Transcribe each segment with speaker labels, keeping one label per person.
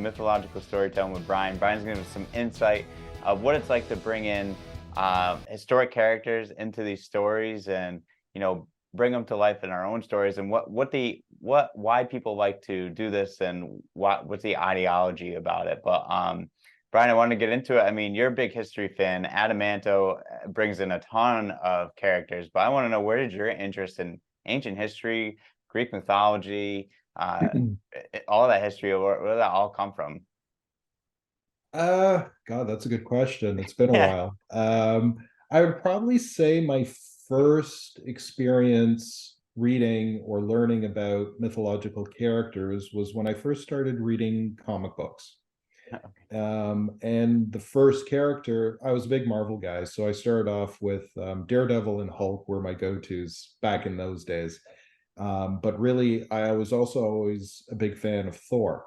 Speaker 1: Mythological Story Telling with Bryan. Bryan's going to give us some insight of what it's like to bring in historic characters into these stories, and bring them to life in our own stories, and why people like to do this, and what's the ideology about it. But Bryan, I want to get into it. I mean, you're a big history fan. Adamanto brings in a ton of characters, but I want to know, where did your interest in ancient history, Greek mythology, all that history, where did that all come from?
Speaker 2: God, that's a good question. It's been a
Speaker 1: Yeah.
Speaker 2: while. I would probably say my first experience reading or learning about mythological characters was when I first started reading comic books.
Speaker 1: Okay.
Speaker 2: And the first character, I was a big Marvel guy, so I started off with Daredevil and Hulk were my go-tos back in those days. But really, I was also always a big fan of Thor.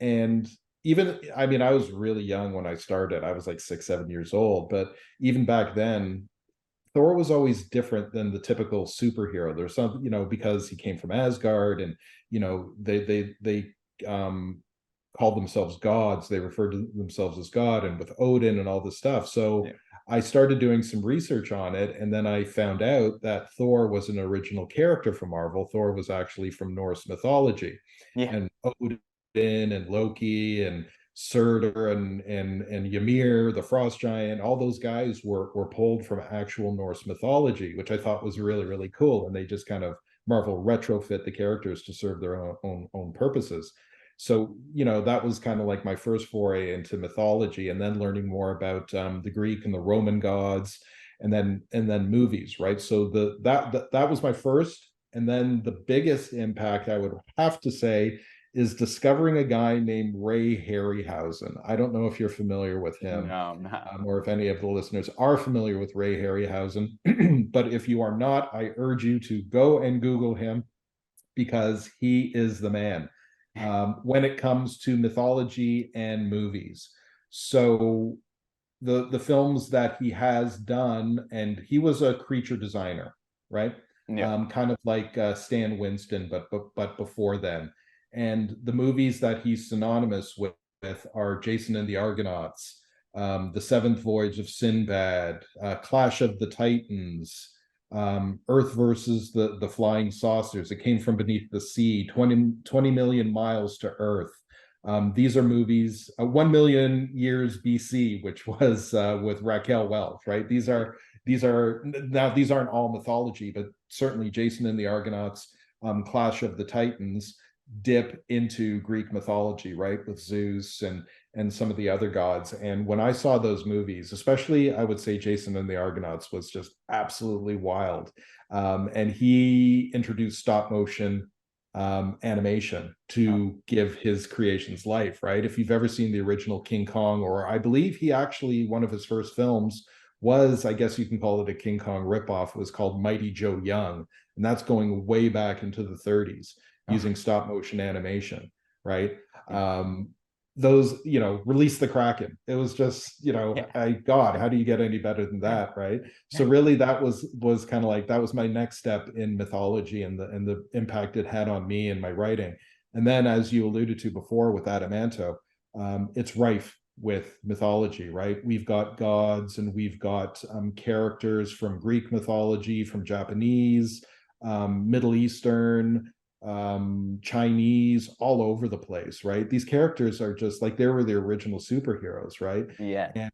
Speaker 2: And even, I mean, I was really young when I started. I was like 6 7 years old, but even back then, Thor was always different than the typical superhero. There's some, because he came from Asgard, and they called themselves gods. They referred to themselves as God, and with Odin and all this stuff. So
Speaker 1: Yeah.
Speaker 2: I started doing some research on it, and then I found out that Thor was an original character from Marvel. Thor was actually from Norse mythology,
Speaker 1: Yeah.
Speaker 2: and Odin and Loki and Surtur and Ymir, the frost giant, all those guys were pulled from actual Norse mythology, which I thought was really, really cool. And they just kind of Marvel retrofit the characters to serve their own purposes. So, that was kind of like my first foray into mythology, and then learning more about the Greek and the Roman gods, and then movies, right? So that was my first. And then the biggest impact, I would have to say, is discovering a guy named Ray Harryhausen. I don't know if you're familiar with him,
Speaker 1: No, I'm not.
Speaker 2: or if any of the listeners are familiar with Ray Harryhausen. But if you are not, I urge you to go and Google him, because he is the man when it comes to mythology and movies. So the films that he has done, and he was a creature designer, right?
Speaker 1: Yeah.
Speaker 2: Kind of like Stan Winston, but before then. And the movies that he's synonymous with are Jason and the Argonauts, The Seventh Voyage of Sinbad, Clash of the Titans, Earth versus the Flying Saucers. It came from beneath the sea, 20 million miles to Earth. These are movies, 1 million years BC, which was with Raquel Welch, right? These are now, these aren't all mythology, but certainly Jason and the Argonauts, Clash of the Titans dip into Greek mythology, right? With Zeus and some of the other gods. And when I saw those movies, especially, I would say Jason and the Argonauts was just absolutely wild. And he introduced stop motion animation
Speaker 1: Oh,
Speaker 2: to give his creations life, right? If you've ever seen the original King Kong, or I believe he actually, one of his first films was, I guess you can call it a King Kong ripoff, was called Mighty Joe Young. And that's going way back into the 30s
Speaker 1: oh,
Speaker 2: using stop motion animation, right?
Speaker 1: yeah.
Speaker 2: Those, release the Kraken. It was just,
Speaker 1: Yeah.
Speaker 2: God, how do you get any better than that, right? So really, that was kind of like, that was my next step in mythology, and the impact it had on me and my writing. And then, as you alluded to before with Adamanto, it's rife with mythology, right? We've got gods, and we've got characters from Greek mythology, from Japanese, Middle Eastern, Chinese, all over the place, right? These characters are just like, they were the original superheroes, right?
Speaker 1: Yeah.
Speaker 2: And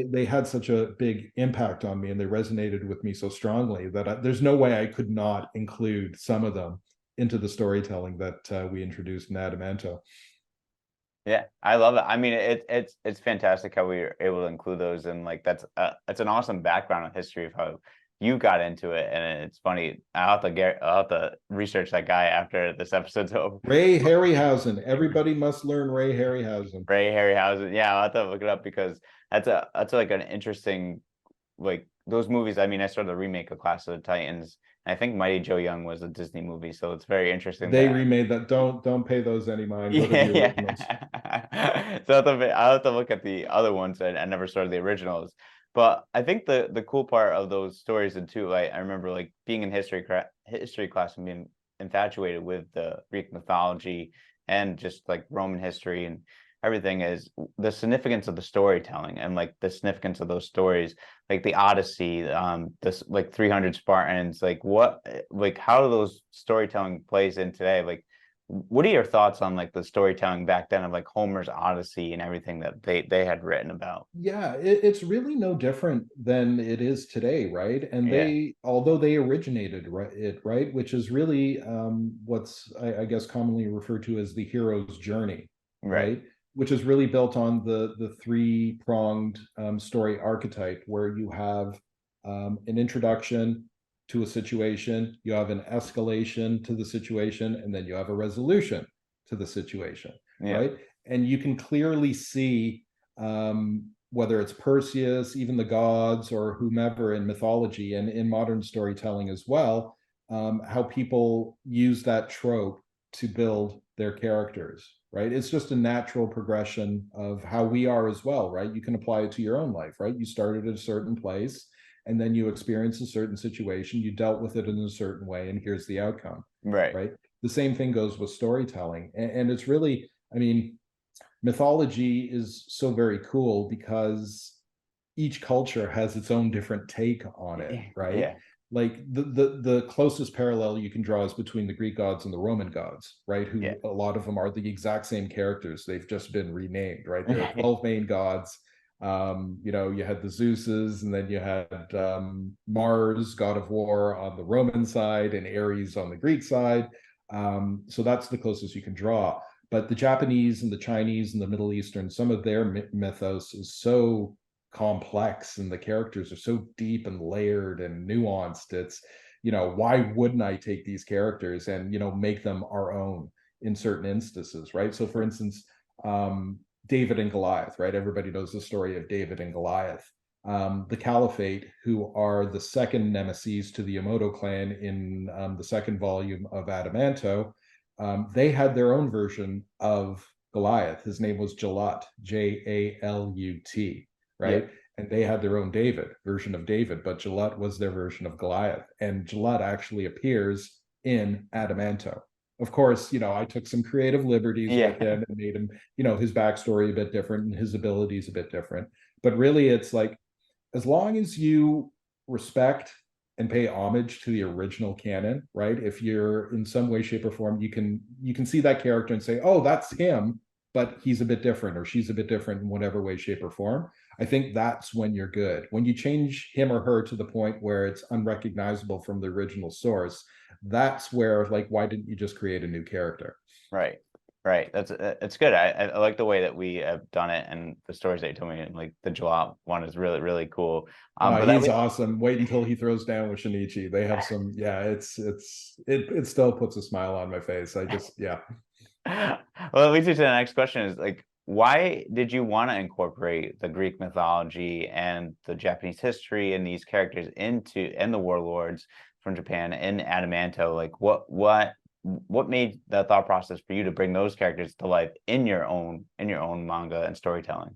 Speaker 2: they had such a big impact on me, and they resonated with me so strongly that there's no way I could not include some of them into the storytelling that we introduced in Adamanto.
Speaker 1: Yeah, I love it. I mean, it's fantastic how we were able to include those, and like it's an awesome background on history of how you got into it. And it's funny. I'll have to research that guy after this episode's over.
Speaker 2: Ray Harryhausen. Everybody must learn Ray Harryhausen.
Speaker 1: Ray Harryhausen. Yeah, I'll have to look it up, because that's like an interesting, like, those movies. I mean, I saw the remake of Clash of the Titans, and I think Mighty Joe Young was a Disney movie, so it's very interesting
Speaker 2: They
Speaker 1: that.
Speaker 2: remade that. Don't pay those any mind. Go to
Speaker 1: Yeah,
Speaker 2: the originals.
Speaker 1: yeah. So I'll have to look at the other ones. I never started the originals, but I think the cool part of those stories, and too, like, I remember like being in history class and being infatuated with the Greek mythology and just like Roman history, and everything is the significance of the storytelling and like the significance of those stories, like the Odyssey, this like 300 Spartans, like what, like how those storytelling plays in today. Like, what are your thoughts on like the storytelling back then of like Homer's Odyssey and everything that they had written about?
Speaker 2: Yeah, it's really no different than it is today, right? And
Speaker 1: Yeah,
Speaker 2: although they originated right, which is really what's I guess commonly referred to as the hero's journey,
Speaker 1: right.
Speaker 2: right? Which is really built on the three-pronged story archetype, where you have an introduction to a situation, you have an escalation to the situation, and then you have a resolution to the situation,
Speaker 1: Yeah,
Speaker 2: right? And you can clearly see whether it's Perseus, even the gods, or whomever in mythology and in modern storytelling as well, how people use that trope to build their characters, right? It's just a natural progression of how we are as well, right? You can apply it to your own life, right? You started at a certain place and then you experience a certain situation, you dealt with it in a certain way, and here's the outcome,
Speaker 1: right.
Speaker 2: right? The same thing goes with storytelling. And it's really, I mean, mythology is so very cool because each culture has its own different take on it, right?
Speaker 1: Yeah,
Speaker 2: Like the closest parallel you can draw is between the Greek gods and the Roman gods, right?
Speaker 1: yeah.
Speaker 2: Who a lot of them are the exact same characters. They've just been renamed, right? There are 12 main gods. You had the Zeuses, and then you had Mars, god of war, on the Roman side, and Ares on the Greek side. So that's the closest you can draw. But the Japanese and the Chinese and the Middle Eastern, some of their mythos is so complex and the characters are so deep and layered and nuanced. It's, why wouldn't I take these characters and, make them our own in certain instances, right? So for instance, David and Goliath, right? Everybody knows the story of David and Goliath. The Caliphate, who are the second nemesis to the Yamato clan in the second volume of Adamanto, they had their own version of Goliath. His name was Jalut, Jalut,
Speaker 1: Yeah,
Speaker 2: right? And they had their own version of David, but Jalut was their version of Goliath. And Jalut actually appears in Adamanto. Of course, I took some creative liberties with
Speaker 1: yeah.
Speaker 2: him and made him, his backstory a bit different and his abilities a bit different. But really, it's like, as long as you respect and pay homage to the original canon, right? If you're in some way, shape, or form, you can see that character and say, oh, that's him, but he's a bit different or she's a bit different in whatever way, shape, or form. I think that's when you're good. When you change him or her to the point where it's unrecognizable from the original source, that's where, like, why didn't you just create a new character?
Speaker 1: Right. Right. That's it's good. I like the way that we have done it and the stories that you told me. And like the Joao one is really, really cool. But that
Speaker 2: He's
Speaker 1: we
Speaker 2: awesome. Wait until he throws down with Shinichi. They have some, yeah, it still puts a smile on my face. I just, yeah.
Speaker 1: well, that leads me to the next question is like, why did you want to incorporate the Greek mythology and the Japanese history and these characters into and the warlords from Japan in Adamanto? Like what made the thought process for you to bring those characters to life in your own manga and storytelling?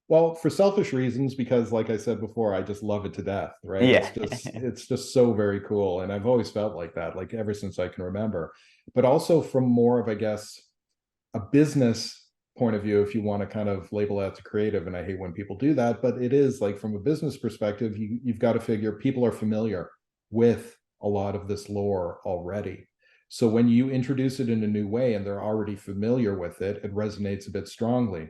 Speaker 2: Well, for selfish reasons, because like I said before, I just love it to death, right? It's
Speaker 1: Yeah.
Speaker 2: just it's just so very cool. And I've always felt like that, like ever since I can remember. But also from more of, I guess, a business point of view, if you want to kind of label that to creative, and I hate when people do that, but it is like, from a business perspective, you've got to figure people are familiar with a lot of this lore already. So when you introduce it in a new way and they're already familiar with it, it resonates a bit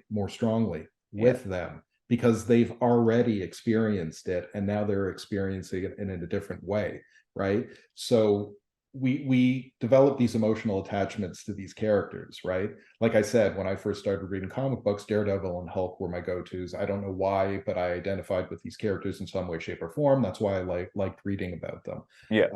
Speaker 2: more strongly
Speaker 1: Yeah.
Speaker 2: with them, because they've already experienced it and now they're experiencing it in a different way, right? So we develop these emotional attachments to these characters, right? Like I said, when I first started reading comic books, Daredevil and Hulk were my go-tos. I don't know why, but I identified with these characters in some way, shape, or form. That's why I liked reading about them.
Speaker 1: Yeah.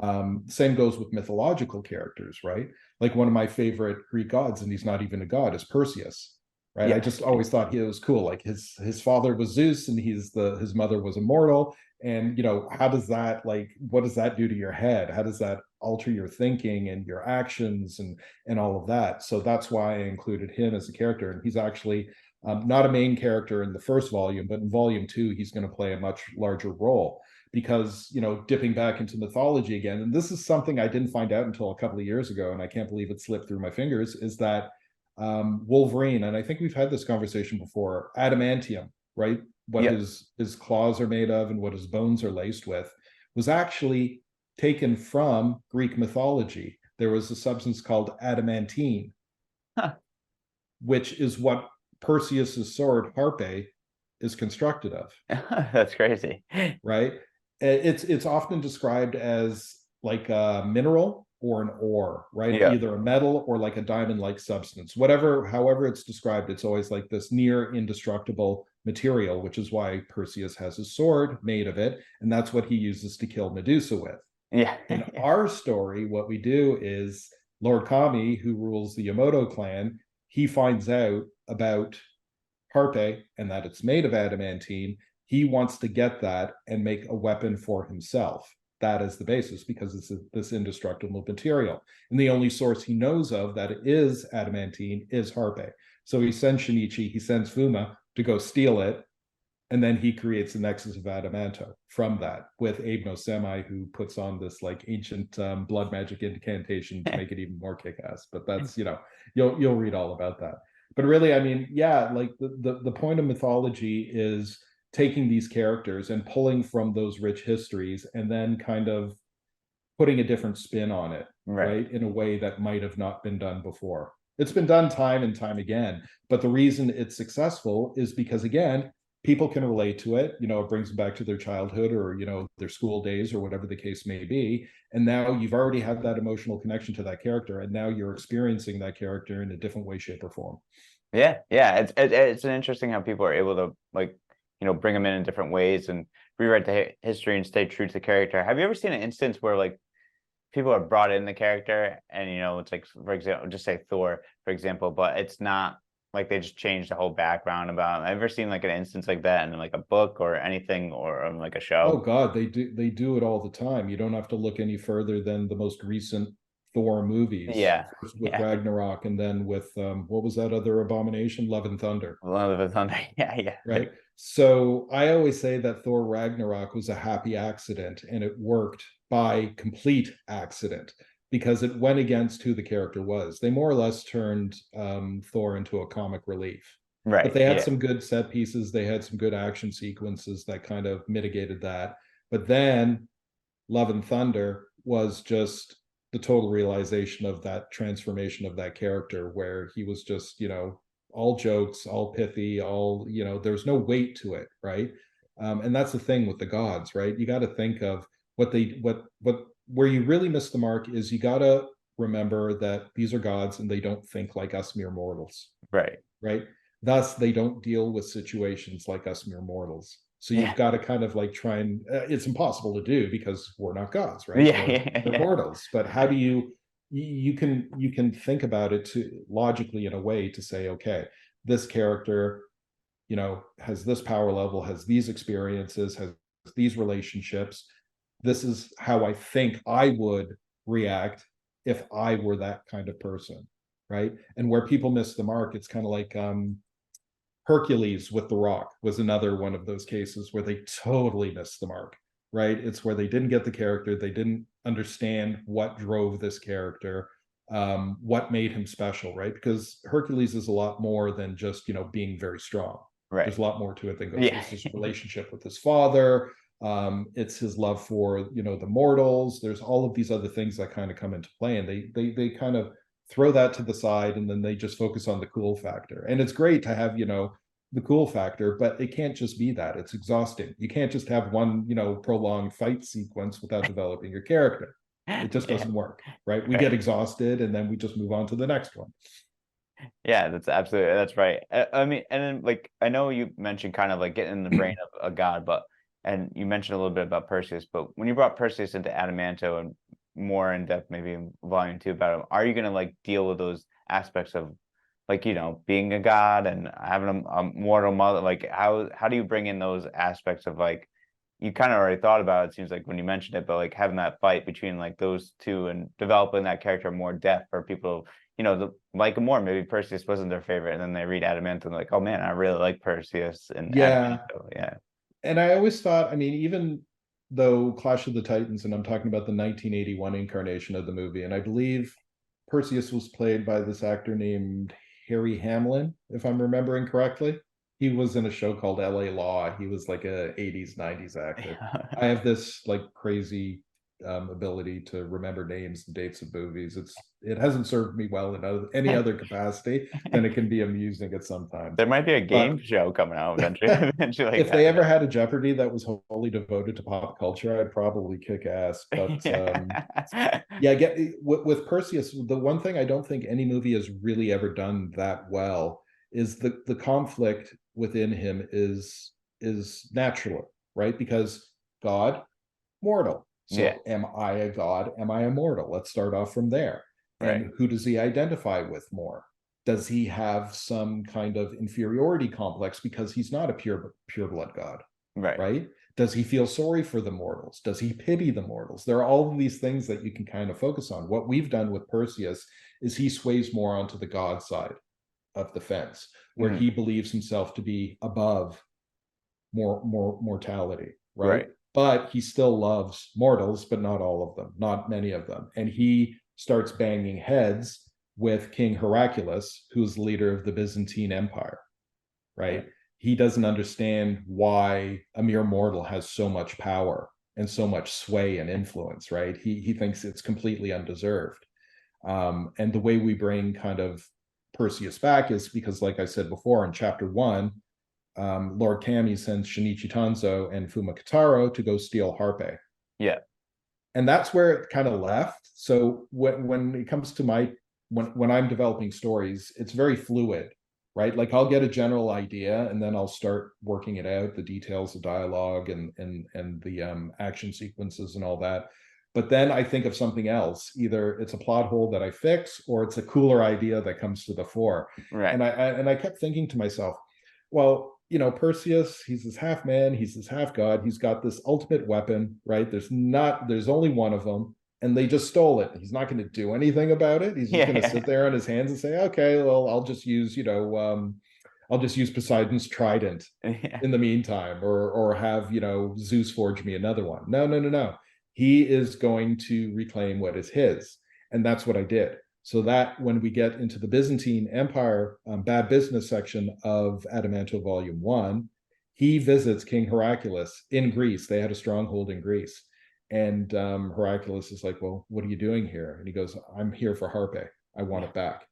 Speaker 2: Same goes with mythological characters, right? Like one of my favorite Greek gods, and he's not even a god, is Perseus, right? I
Speaker 1: Yeah.
Speaker 2: just always thought he was cool. Like his father was Zeus, and his mother was immortal. And how does that, like, what does that do to your head? How does that alter your thinking and your actions and all of that? So that's why I included him as a character, and he's actually not a main character in the first volume, but in volume 2 he's going to play a much larger role, because dipping back into mythology again, and this is something I didn't find out until a couple of years ago, and I can't believe it slipped through my fingers, is that Wolverine, and I think we've had this conversation before, adamantium, right? What
Speaker 1: Yeah.
Speaker 2: his claws are made of and what his bones are laced with, was actually taken from Greek mythology. There was a substance called adamantine,
Speaker 1: Huh.
Speaker 2: which is what Perseus's sword Harpe is constructed of,
Speaker 1: That's crazy.
Speaker 2: right? It's often described as like a mineral or an ore, right?
Speaker 1: Yeah.
Speaker 2: Either a metal or like a diamond-like substance. Whatever, however it's described, it's always like this near indestructible material, which is why Perseus has his sword made of it, and that's what he uses to kill Medusa with.
Speaker 1: Yeah.
Speaker 2: In our story, what we do is Lord Kami, who rules the Yamato clan, he finds out about Harpe and that it's made of adamantine. He wants to get that and make a weapon for himself. That is the basis, because it's this indestructible material. And the only source he knows of that it is adamantine is Harpe. So he sends Shinichi, he sends Fuma to go steal it, and then he creates the Nexus of Adamanto from that, with Abe no Semi, who puts on this like ancient blood magic incantation to make it even more kick-ass. But that's, you'll read all about that. But really, I mean, yeah, like the point of mythology is taking these characters and pulling from those rich histories and then kind of putting a different spin on it,
Speaker 1: Right.
Speaker 2: right? In a way that might have not been done before. It's been done time and time again, but the reason it's successful is because, again, people can relate to it. It brings them back to their childhood or, their school days or whatever the case may be. And now you've already had that emotional connection to that character, and now you're experiencing that character in a different way, shape, or form.
Speaker 1: Yeah. Yeah. It's an interesting how people are able to like, bring them in different ways and rewrite the history and stay true to the character. Have you ever seen an instance where like people are brought in the character and it's like, for example, just say Thor, for example, but it's not like they just changed the whole background about him? I've ever seen like an instance like that in like a book or anything or like a
Speaker 2: Oh
Speaker 1: show?
Speaker 2: God, they do it all the time. You don't have to look any further than the most recent Thor movies,
Speaker 1: Yeah.
Speaker 2: first with
Speaker 1: Yeah.
Speaker 2: Ragnarok and then with what was that other abomination? Love and Thunder,
Speaker 1: Love of the Thunder. Yeah. Yeah.
Speaker 2: right? So I always say that Thor Ragnarok was a happy accident, and it worked by complete accident because it went against who the character was. They more or less turned Thor into a comic relief. But
Speaker 1: Right.
Speaker 2: they had
Speaker 1: Yeah.
Speaker 2: some good set pieces. They had some good action sequences that kind of mitigated that. But then Love and Thunder was just the total realization of that transformation of that character, where he was just, all jokes, all pithy, all, there's no weight to it, right? And that's the thing with the gods, right? You got to think of where you really miss the mark is you got to remember that these are gods and they don't think like us mere mortals,
Speaker 1: Right.
Speaker 2: right? Thus, they don't deal with situations like us mere mortals. So you've
Speaker 1: Yeah.
Speaker 2: got to kind of like try and it's impossible to do because we're not gods, right?
Speaker 1: Yeah.
Speaker 2: We're,
Speaker 1: Yeah.
Speaker 2: we're
Speaker 1: Yeah.
Speaker 2: mortals. But how do you can think about it to logically in a way to say, okay, this character, has this power level, has these experiences, has these relationships. This is how I think I would react if I were that kind of person, right? And where people miss the mark, it's kind of like Hercules with The Rock was another one of those cases where they totally missed the mark, right? It's where they didn't get the character, they didn't understand what drove this character, what made him special, right? Because Hercules is a lot more than just, being very strong. There's
Speaker 1: Right.
Speaker 2: a lot more to it than goes.
Speaker 1: Yeah.
Speaker 2: It's his relationship with his father. It's his love for, the mortals. There's all of these other things that kind of come into play, and they kind of throw that to the side, and then they just focus on the cool factor. And it's great to have, the cool factor, but it can't just be that. It's exhausting. You can't just have one, prolonged fight sequence without developing your character. It just
Speaker 1: Yeah.
Speaker 2: doesn't work, right? We get
Speaker 1: Right.
Speaker 2: exhausted and then we just move on to the next one.
Speaker 1: Yeah, that's right. I mean, and then like I know you mentioned kind of like getting in the brain of a god, but and you mentioned a little bit about Perseus, but when you brought Perseus into Adamanto and more in depth, maybe in volume two about him, are you gonna like deal with those aspects of like being a god and having a mortal mother? Like how do you bring in those aspects of like you kind of already thought about it, seems like when you mentioned it, but like having that fight between like those two and developing that character more depth for people, like him more. Maybe Perseus wasn't their favorite, and then they read Adamanto and like, oh man, I really like Perseus and
Speaker 2: Yeah.
Speaker 1: Adamanto. Yeah.
Speaker 2: And I always thought, I mean, even though Clash of the Titans, and I'm talking about the 1981 incarnation of the movie, and I believe Perseus was played by this actor named Harry Hamlin, if I'm remembering correctly. He was in a show called LA Law. He was like a 80s, 90s actor. I have this like crazy ability to remember names and dates of movies. It hasn't served me well in any other capacity. Then it can be amusing at some times.
Speaker 1: There might be a game
Speaker 2: But
Speaker 1: show coming out eventually like
Speaker 2: if they
Speaker 1: that.
Speaker 2: ever had a Jeopardy that was wholly devoted to pop culture, I'd probably kick ass. But
Speaker 1: Yeah.
Speaker 2: yeah, get with Perseus. The one thing I don't think any movie has really ever done that well is the conflict within him is natural, right? Because God, mortal.
Speaker 1: Yeah,
Speaker 2: So am I a god? Am I immortal? Let's start off from there.
Speaker 1: right,
Speaker 2: And who does he identify with more? Does he have some kind of inferiority complex because he's not a pure blood god,
Speaker 1: right,
Speaker 2: right? Does he feel sorry for the mortals? Does he pity the mortals? There are all of these things that you can kind of focus on. What we've done with Perseus is he sways more onto the god side of the fence, where
Speaker 1: mhm,
Speaker 2: he believes himself to be above more mortality, right?
Speaker 1: right,
Speaker 2: But he still loves mortals, but not all of them, not many of them. And he starts banging heads with King Heraclius, who's the leader of the Byzantine Empire, right?
Speaker 1: right,
Speaker 2: He doesn't understand why a mere mortal has so much power and so much sway and influence, right? He thinks it's completely undeserved. And the way we bring kind of Perseus back is because, like I said before, in chapter one, Lord Kami sends Shinichi Tanzo and Fumakitaro to go steal Harpe.
Speaker 1: yeah,
Speaker 2: And that's where it kind of left. So when it comes to when I'm developing stories, it's very fluid, right? Like I'll get a general idea and then I'll start working it out, the details of dialogue and the action sequences and all that. But then I think of something else. Either it's a plot hole that I fix or it's a cooler idea that comes to the fore.
Speaker 1: right,
Speaker 2: And I kept thinking to myself, well, Perseus, he's this half man, he's this half god, he's got this ultimate weapon, right? There's only one of them, and they just stole it. He's not going to do anything about it. He's just going to
Speaker 1: yeah,
Speaker 2: sit there on his hands and say, okay, well, I'll just use Poseidon's trident
Speaker 1: yeah,
Speaker 2: in the meantime, or have, Zeus forge me another one. No, no, no, no. He is going to reclaim what is his. And that's what I did. So that when we get into the Byzantine Empire bad business section of Adamanto Volume 1, he visits King Heraclius in Greece. They had a stronghold in Greece. And Heraclius is like, well, what are you doing here? And he goes, I'm here for Harpe. I want
Speaker 1: yeah.
Speaker 2: it back.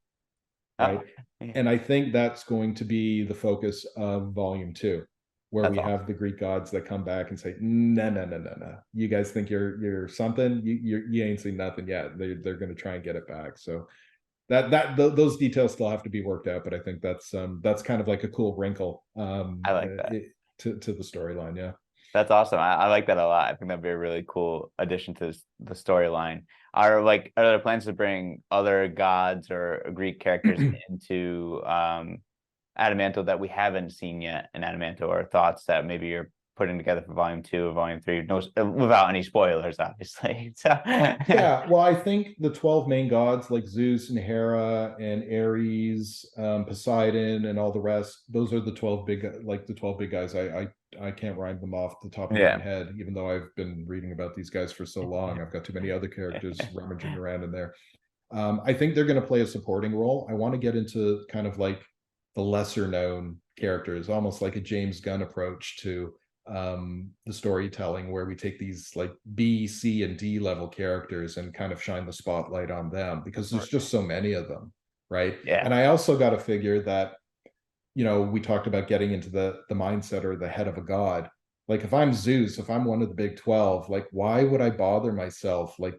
Speaker 1: Oh,
Speaker 2: Right.
Speaker 1: yeah,
Speaker 2: And I think that's going to be the focus of Volume 2, where
Speaker 1: that's
Speaker 2: we
Speaker 1: awesome.
Speaker 2: have the Greek gods that come back and say, no, no, no, no, no. You guys think you're something? You ain't seen nothing yet. They're going to try and get it back. So those details still have to be worked out, but I think that's kind of like a cool wrinkle
Speaker 1: I like that.
Speaker 2: to the storyline. Yeah.
Speaker 1: That's awesome. I like that a lot. I think that'd be a really cool addition to the storyline. Are there plans to bring other gods or Greek characters into Adamanto that we haven't seen yet in Adamanto, or thoughts that maybe you're putting together for volume 2 or volume 3? No, without any spoilers, obviously. So
Speaker 2: Yeah, well, I think the 12 main gods like Zeus and Hera and Ares, Poseidon, and all the rest, those are the 12 big guys. I can't rhyme them off the top of my
Speaker 1: yeah.
Speaker 2: head, even though I've been reading about these guys for so long. I've got too many other characters rummaging around in there. I think they're going to play a supporting role. I want to get into kind of like the lesser known characters, almost like a James Gunn approach to the storytelling, where we take these like B, C, and D level characters and kind of shine the spotlight on them, because there's just so many of them, right?
Speaker 1: Yeah.
Speaker 2: And I also got to figure that, we talked about getting into the mindset or the head of a god. Like if I'm Zeus, if I'm one of the big 12, like why would I bother myself like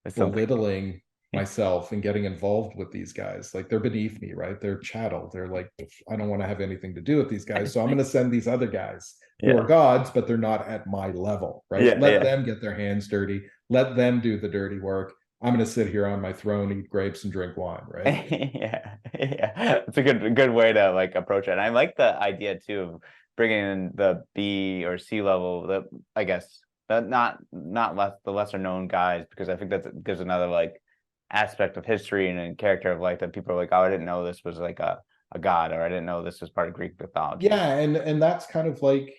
Speaker 1: It's something.
Speaker 2: belittling myself and getting involved with these guys? Like they're beneath me, right? They're chattel. They're like, I don't want to have anything to do with these guys, so I'm going to send these other guys who are
Speaker 1: Yeah.
Speaker 2: gods, but they're not at my level, right?
Speaker 1: Yeah.
Speaker 2: Let
Speaker 1: Yeah.
Speaker 2: them get their hands dirty, let them do the dirty work. I'm going to sit here on my throne, eat grapes, and drink wine, right?
Speaker 1: Yeah, yeah, it's a good way to like approach it. And I like the idea too of bringing in the B or C level, the I guess that not less the lesser known guys, because I think that gives another like aspect of history and character of like that people are like, oh, I didn't know this was like a god, or I didn't know this was part of Greek mythology.
Speaker 2: Yeah, and that's kind of like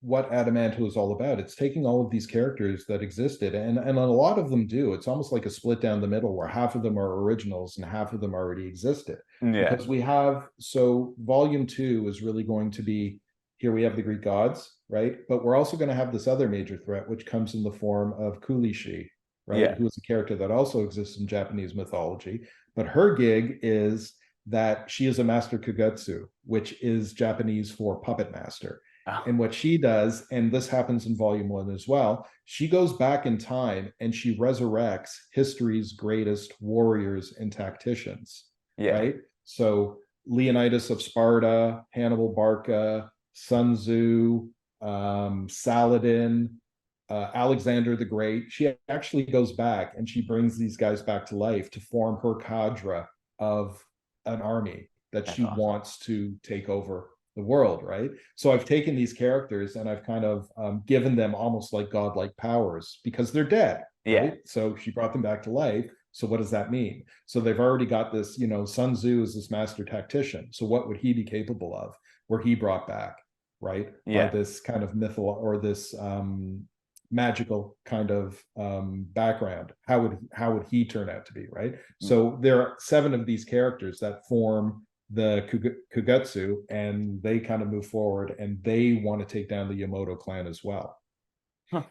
Speaker 2: what Adamanto is all about. It's taking all of these characters that existed, and a lot of them do. It's almost like a split down the middle, where half of them are originals and half of them already existed.
Speaker 1: Yeah.
Speaker 2: Because we have, so volume two is really going to be, here we have the Greek gods, right? But we're also going to have this other major threat, which comes in the form of Kulishi, right?
Speaker 1: Yeah.
Speaker 2: Who is a character that also exists in Japanese mythology. But her gig is that she is a master kugutsu, which is Japanese for puppet master.
Speaker 1: Oh,
Speaker 2: And what she does, and this happens in volume one as well, she goes back in time and she resurrects history's greatest warriors and tacticians,
Speaker 1: yeah.
Speaker 2: right? So Leonidas of Sparta, Hannibal Barca, Sun Tzu, Saladin, Alexander the Great. She actually goes back and she brings these guys back to life to form her cadre of an army that
Speaker 1: That's
Speaker 2: she
Speaker 1: awesome.
Speaker 2: wants to take over the world, right? So I've taken these characters and I've kind of given them almost like godlike powers because they're dead,
Speaker 1: Yeah.
Speaker 2: right? So she brought them back to life. So what does that mean? So they've already got this, Sun Tzu is this master tactician. So what would he be capable of? Were he brought back, right? By
Speaker 1: Yeah.
Speaker 2: this kind of mythical or this magical kind of background. How would he turn out to be, right?
Speaker 1: Mm.
Speaker 2: So there are 7 of these characters that form the Kugutsu, and they kind of move forward, and they want to take down the Yamato clan as well.
Speaker 1: Huh.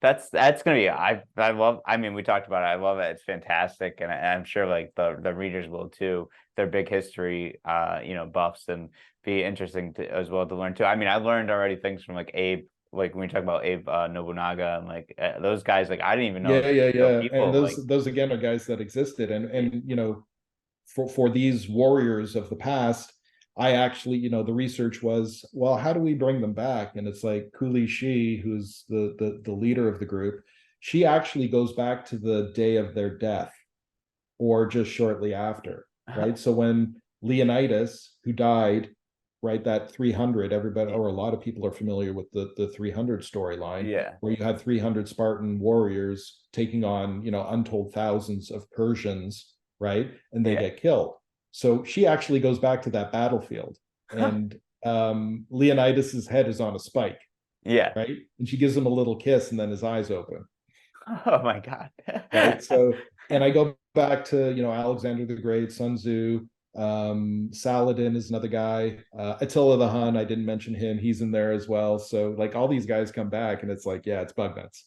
Speaker 1: That's gonna be, I love, I mean, we talked about it. I love it. It's fantastic. And I'm sure like the readers will too. They're big history buffs, and be interesting to as well to learn too. I mean, I learned already things from like Abe, like when we talk about Abe Nobunaga, and like those guys, like I didn't even know
Speaker 2: Yeah, yeah, yeah. And
Speaker 1: people like
Speaker 2: those again are guys that existed, and for these warriors of the past, I actually, the research was, well, how do we bring them back? And it's like Kuli Shi, who's the leader of the group, she actually goes back to the day of their death or just shortly after, right? So when Leonidas, who died, right, that 300, everybody or a lot of people are familiar with the 300 storyline,
Speaker 1: yeah,
Speaker 2: where you had 300 Spartan warriors taking on, untold thousands of Persians, right? And they
Speaker 1: yeah.
Speaker 2: get killed. So she actually goes back to that battlefield, and Leonidas's head is on a spike,
Speaker 1: Yeah.
Speaker 2: right? And she gives him a little kiss, and then his eyes open,
Speaker 1: Oh my God.
Speaker 2: right? So, and I go back to, Alexander the Great, Sun Tzu, Saladin is another guy, Attila the Hun, I didn't mention him, he's in there as well. So like all these guys come back, and it's like, yeah, it's bug nuts.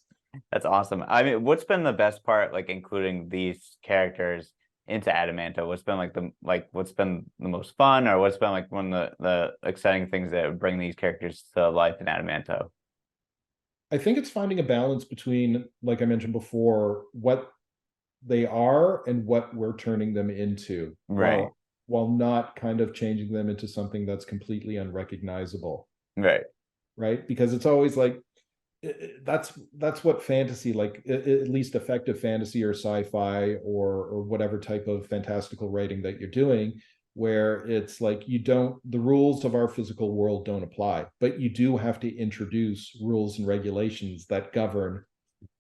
Speaker 1: That's awesome. I mean, what's been the best part, like including these characters into Adamanto? What's been like what's been the most fun, or what's been like one of the exciting things that would bring these characters to life in Adamanto?
Speaker 2: I think it's finding a balance between, like I mentioned before, what they are and what we're turning them into,
Speaker 1: Right,
Speaker 2: while not kind of changing them into something that's completely unrecognizable,
Speaker 1: right.
Speaker 2: right? Because it's always like, that's what fantasy, like at least effective fantasy or sci-fi or whatever type of fantastical writing that you're doing, where it's like, the rules of our physical world don't apply, but you do have to introduce rules and regulations that govern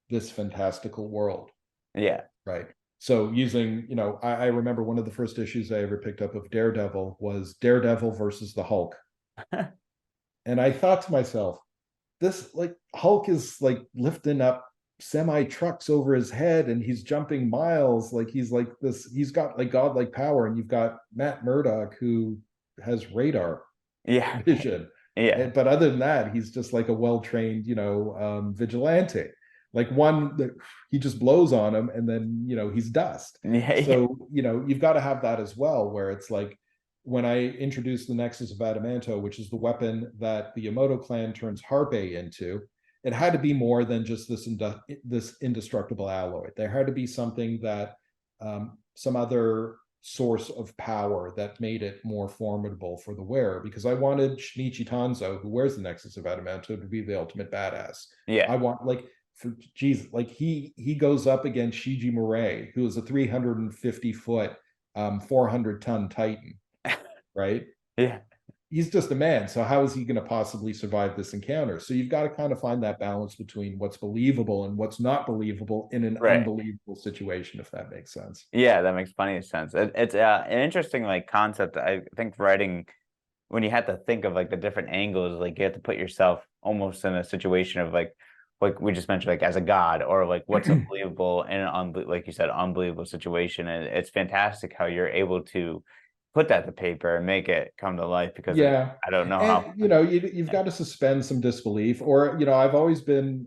Speaker 2: this fantastical world,
Speaker 1: Yeah.
Speaker 2: right? So using, I remember one of the first issues I ever picked up of Daredevil was Daredevil versus the Hulk, and I thought to myself, this, like, Hulk is like lifting up semi trucks over his head and he's jumping miles, like he's got like godlike power, and you've got Matt Murdock who has radar
Speaker 1: Yeah.
Speaker 2: vision,
Speaker 1: Yeah.
Speaker 2: but other than that, he's just like a well-trained, vigilante, like one that he just blows on him and then he's dust.
Speaker 1: Yeah. Yeah.
Speaker 2: So you've got to have that as well, where it's like, when I introduced the Nexus of Adamanto, which is the weapon that the Yamato clan turns Harpe into, it had to be more than just this indestructible alloy. There had to be something that, some other source of power that made it more formidable for the wearer, because I wanted Shinichi Tanzo, who wears the Nexus of Adamanto, to be the ultimate badass.
Speaker 1: Yeah.
Speaker 2: I want, like, for Jesus, like he goes up against Shiji Murray, who is a 350-foot, 400-ton Titan, right?
Speaker 1: Yeah.
Speaker 2: He's just a man. So how is he going to possibly survive this encounter? So you've got to kind of find that balance between what's believable and what's not believable in an
Speaker 1: Right.
Speaker 2: unbelievable situation, if that makes sense.
Speaker 1: Yeah, that makes plenty of sense. It's an interesting like concept. I think writing when you have to think of like the different angles, like you have to put yourself almost in a situation of like we just mentioned, like as a god, or like what's unbelievable in an like you said, unbelievable situation. And it's fantastic how you're able to put that to paper and make it come to life, because
Speaker 2: Yeah.
Speaker 1: I don't know
Speaker 2: And
Speaker 1: how.
Speaker 2: you've got to suspend some disbelief, or I've always been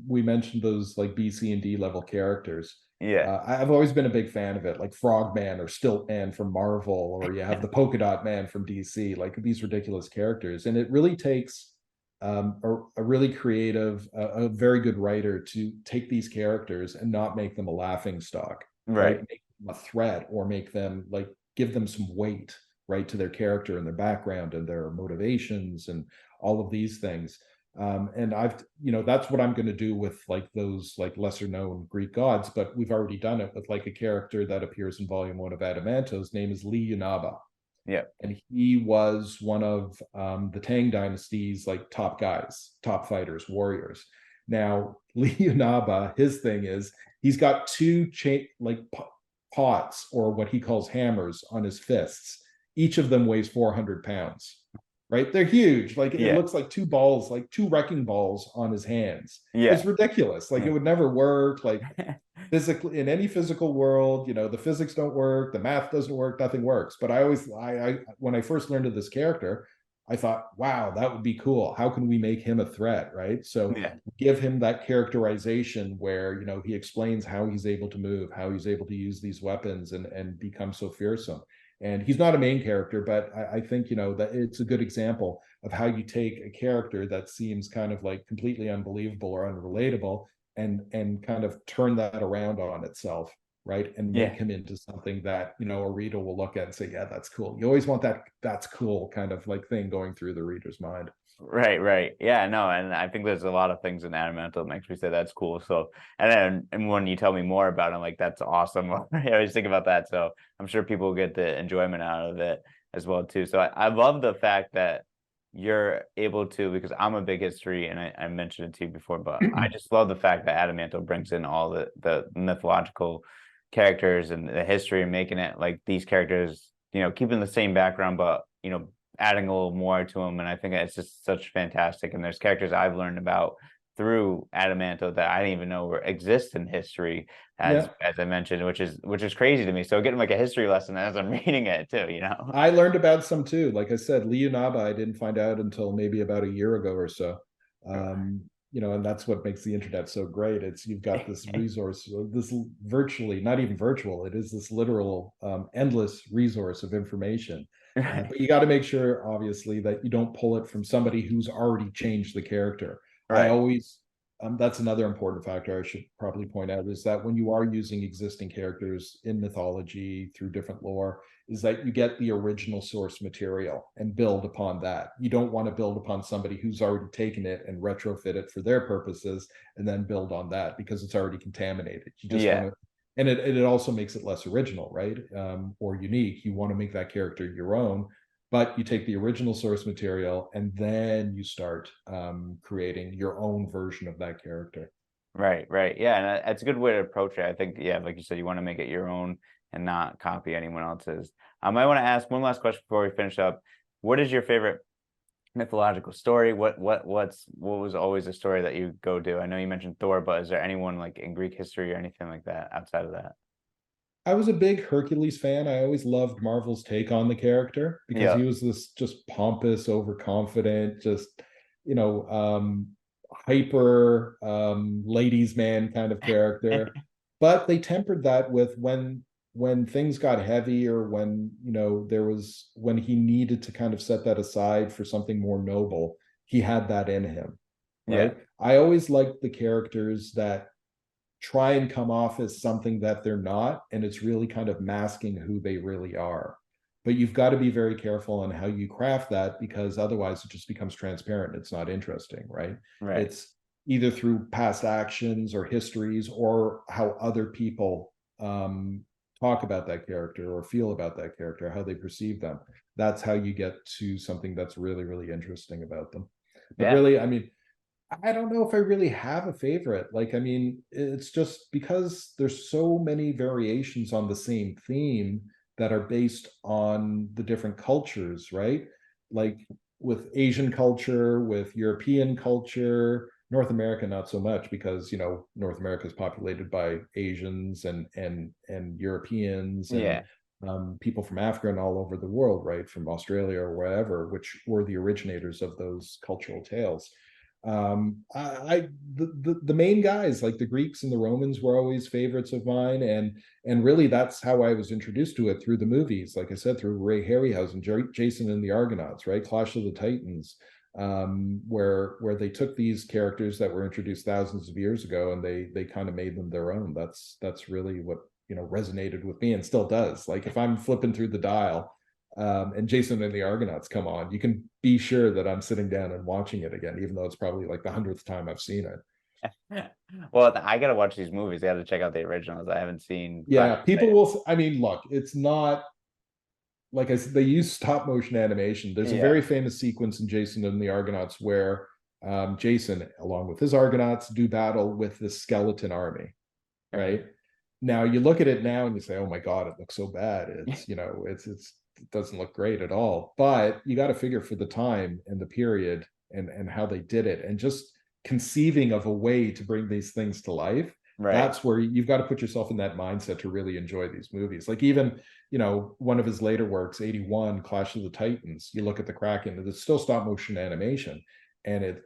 Speaker 2: we mentioned those like B, C, and D level characters.
Speaker 1: Yeah,
Speaker 2: I've always been a big fan of it, like Frogman or Stiltman from Marvel, or you have the Polka Dot Man from DC, like these ridiculous characters. And it really takes a really creative, a very good writer to take these characters and not make them a laughing stock, right?
Speaker 1: right,
Speaker 2: Make them a threat, or make them like give them some weight, right, to their character and their background and their motivations and all of these things. And that's what I'm going to do with like those like lesser known Greek gods, but we've already done it with like a character that appears in volume 1 of Adamanto. His name is Liunaba,
Speaker 1: yeah,
Speaker 2: and he was one of the Tang dynasty's like top guys, top fighters, warriors. Now, Liunaba, his thing is he's got two pots, or what he calls hammers, on his fists. Each of them weighs 400 pounds, right? They're huge. Like it
Speaker 1: yeah,
Speaker 2: looks like two balls, like two wrecking balls on his hands.
Speaker 1: yeah,
Speaker 2: It's ridiculous. Like it would never work. Like physically, in any physical world, the physics don't work, the math doesn't work, nothing works. But I when I first learned of this character, I thought, wow, that would be cool. How can we make him a threat, right? So
Speaker 1: yeah,
Speaker 2: give him that characterization where he explains how he's able to move, how he's able to use these weapons and become so fearsome. And he's not a main character, but I think that it's a good example of how you take a character that seems kind of like completely unbelievable or unrelatable, and kind of turn that around on itself, right? And make
Speaker 1: yeah.
Speaker 2: him into something that a reader will look at and say, yeah, that's cool. You always want that that's cool kind of like thing going through the reader's mind.
Speaker 1: Right, right. Yeah, no, and I think there's a lot of things in Adamanto that makes me say that's cool. So, and when you tell me more about it, I'm like, that's awesome. I always think about that. So I'm sure people get the enjoyment out of it as well too. So I love the fact that you're able to, because I'm a big history, and I mentioned it to you before, but I just love the fact that Adamanto brings in all the mythological characters and the history, and making it like these characters, keeping the same background, but adding a little more to them. And I think it's just such fantastic. And there's characters I've learned about through Adamanto that I didn't even know exist in history, as
Speaker 2: Yeah.
Speaker 1: I mentioned, which is crazy to me. So getting like a history lesson as I'm reading it too,
Speaker 2: I learned about some too. Like I said, Leonaba, I didn't find out until maybe about a year ago or so. And that's what makes the internet so great. It's you've got this resource, this virtually, not even virtual, it is this literal endless resource of information. But you got to make sure, obviously, that you don't pull it from somebody who's already changed the character. I
Speaker 1: Right.
Speaker 2: always, that's another important factor I should probably point out, is that when you are using existing characters in mythology through different lore, is that you get the original source material and build upon that. You don't want to build upon somebody who's already taken it and retrofit it for their purposes and then build on that, because it's already contaminated. You just want
Speaker 1: Yeah.
Speaker 2: to, and it also makes it less original, right? Or unique. You want to make that character your own, but you take the original source material and then you start creating your own version of that character.
Speaker 1: Right, right. Yeah, and that's a good way to approach it. I think, yeah, like you said, you want to make it your own and not copy anyone else's. I want to ask one last question before we finish up. What is your favorite mythological story? What was always a story that you go to? I know you mentioned Thor, but is there anyone like in Greek history or anything like that outside of that?
Speaker 2: I was a big Hercules fan. I always loved Marvel's take on the character because
Speaker 1: Yeah.
Speaker 2: he was this just pompous, overconfident, just you know, um, hyper ladies man kind of character. But they tempered that with when things got heavy, or when when he needed to kind of set that aside for something more noble, he had that in him,
Speaker 1: Yeah.
Speaker 2: right? I always liked the characters that try and come off as something that they're not, and it's really kind of masking who they really are. But you've got to be very careful on how you craft that, because otherwise it just becomes transparent. It's not interesting, right?
Speaker 1: Right.
Speaker 2: It's either through past actions or histories, or how other people talk about that character or feel about that character, how they perceive them. That's how you get to something that's really, really interesting about them. But
Speaker 1: Yeah.
Speaker 2: really, I mean, I don't know if I really have a favorite. Like, I mean, it's just because there's so many variations on the same theme that are based on the different cultures, right? like with Asian culture, with European culture. North America not so much, because North America is populated by Asians and Europeans and
Speaker 1: Yeah.
Speaker 2: people from Africa and all over the world, right, from Australia or wherever, which were the originators of those cultural tales. The main guys like the Greeks and the Romans were always favorites of mine, and really that's how I was introduced to it, through the movies. Like I said, through Ray Harryhausen, Jason and the Argonauts, right, Clash of the Titans, where they took these characters that were introduced thousands of years ago and they kind of made them their own. That's really what resonated with me and still does. Like if I'm flipping through the dial, and Jason and the Argonauts come on, you can be sure that I'm sitting down and watching it again, even though it's probably like the 100th time I've seen it.
Speaker 1: Well, I gotta watch these movies. I gotta check out the originals. I haven't seen Clash
Speaker 2: Yeah,
Speaker 1: of the
Speaker 2: people
Speaker 1: Titans.
Speaker 2: will. I mean, look, it's not like I said, they use stop motion animation. There's a
Speaker 1: Yeah.
Speaker 2: very famous sequence in Jason and the Argonauts where Jason, along with his Argonauts, do battle with the skeleton army,
Speaker 1: Okay.
Speaker 2: right? Now you look at it now and you say, "Oh my God, it looks so bad." It doesn't look great at all. But you got to figure for the time and the period and how they did it, and just conceiving of a way to bring these things to life.
Speaker 1: Right.
Speaker 2: That's where you've got to put yourself in that mindset to really enjoy these movies. Like even one of his later works, 81, Clash of the Titans. You look at the Kraken, it's still stop motion animation, and it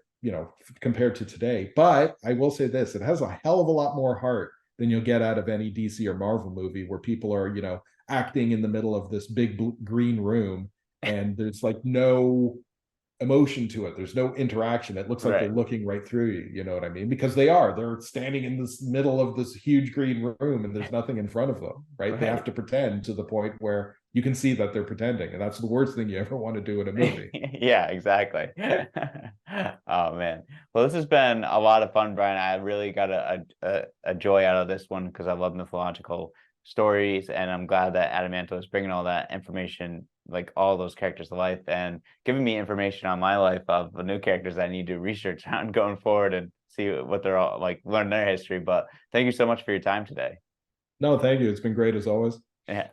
Speaker 2: compared to today. But I will say this: it has a hell of a lot more heart than you'll get out of any DC or Marvel movie, where people are, acting in the middle of this big green room and there's like no emotion to it. There's no interaction. It looks like they're
Speaker 1: Right.
Speaker 2: looking right through you. You know what I mean? Because they're standing in this middle of this huge green room and there's nothing in front of them, right? They have
Speaker 1: Right.
Speaker 2: to pretend to the point where you can see that they're pretending. And that's the worst thing you ever want to do in a movie.
Speaker 1: Yeah, exactly. Oh man. Well, this has been a lot of fun, Brian. I really got a joy out of this one because I love mythological stories, and I'm glad that Adamanto is bringing all that information, like all those characters to life, and giving me information on my life of the new characters I need to research on going forward and see what they're all like, learn their history. But thank you so much for your time today.
Speaker 2: No, thank you. It's been great as always.
Speaker 1: Yeah.